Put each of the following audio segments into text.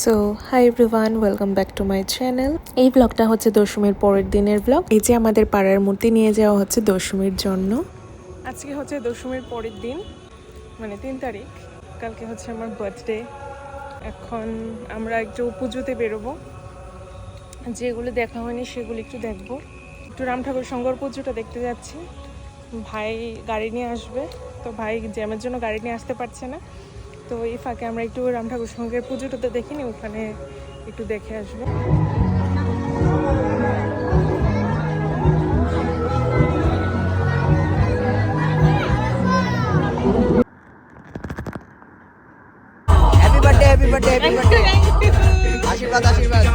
So hi everyone, welcome back to my channel. এই ব্লগটা হচ্ছে দশমীর পরের দিনের ব্লগ। এই যে আমাদের পাড়ার মূর্তি নিয়ে যাওয়া হচ্ছে দশমীর জন্য। আজকে হচ্ছে দশমীর পরের দিন, মানে 3 তারিখ। কালকে হচ্ছে আমার বার্থডে। এখন আমরা একটু পুজোতে বেরোবো, যেগুলো দেখা হয়নি সেগুলো একটু দেখবো। একটু রাম ঠাকুর শঙ্কর পুজোটা দেখতে যাচ্ছি। ভাই গাড়ি নিয়ে আসবে, তো ভাই জ্যামের জন্য গাড়ি নিয়ে আসতে পারছে না। তো এই ফাঁকে আমরা একটু রাম ঠাকুর সঙ্গের পুজোটাতে দেখিনি, ওখানে একটু দেখে আসবো। Happy birthday happy birthday happy birthday আশীর্বাদ আশীর্বাদ।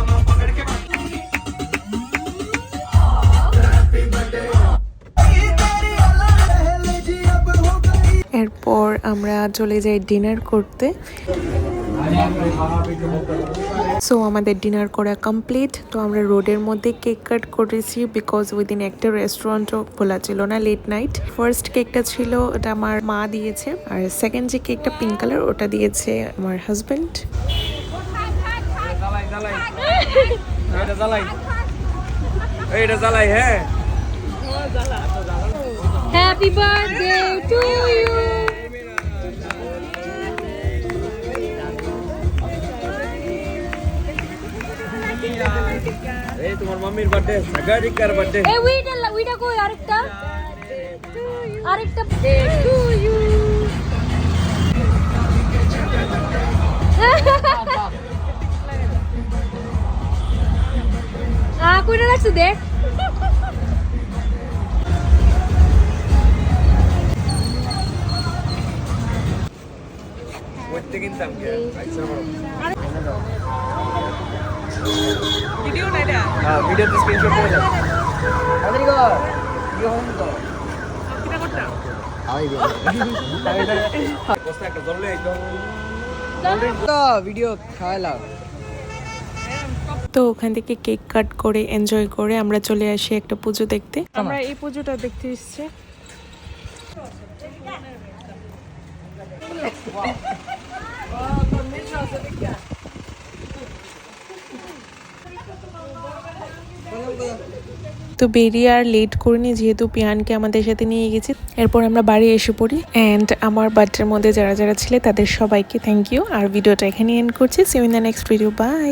এরপর আমরা চলে যাই ডিনার করতে। সো আমাদের ডিনার করা কমপ্লিট। তো আমরা রোডের মধ্যে কেক কাট করেছি, বিকজ ওই দিন একটা রেস্টুরেন্টও খোলা ছিল না, লেট নাইট। ফার্স্ট কেকটা ছিল, ওটা আমার মা দিয়েছে, আর সেকেন্ড যে কেকটা পিঙ্ক কালার, ওটা দিয়েছে আমার husband. Happy birthday to you. এই তোমার মাম্মির বার্থডে, সাগারিকার বার্থডে। এই উইটা কই আরেকটা to you. কইটা রাখছি দেখ। করতে কিনতাম কে আইসা বড় ভিডিও না এটা, হ্যাঁ ভিডিওতে স্ক্রিনশট করে দাও। তাড়াতাড়ি কর, ভিডিও হোম তো কিটা করতাম। আই দিও পোস্টে একটা জললে এই তো ভিডিও খাওয়ালাম। তো ওখান থেকে কেক কাট করে এনজয় করে আমরা চলে আসি একটা পুজো দেখতে। আমরা এই পুজোটা দেখতে এসেছি। তো বেরিয়ে আর লেট করিনি, যেহেতু পিয়ানকে আমাদের সাথে নিয়ে গেছি। এরপর আমরা বাড়ি এসে পড়ি। অ্যান্ড আমার বার্থডের মধ্যে যারা যারা ছিলে তাদের সবাইকে থ্যাংক ইউ। আর ভিডিওটা এখানে এন্ড করছি। See you in the next video, by.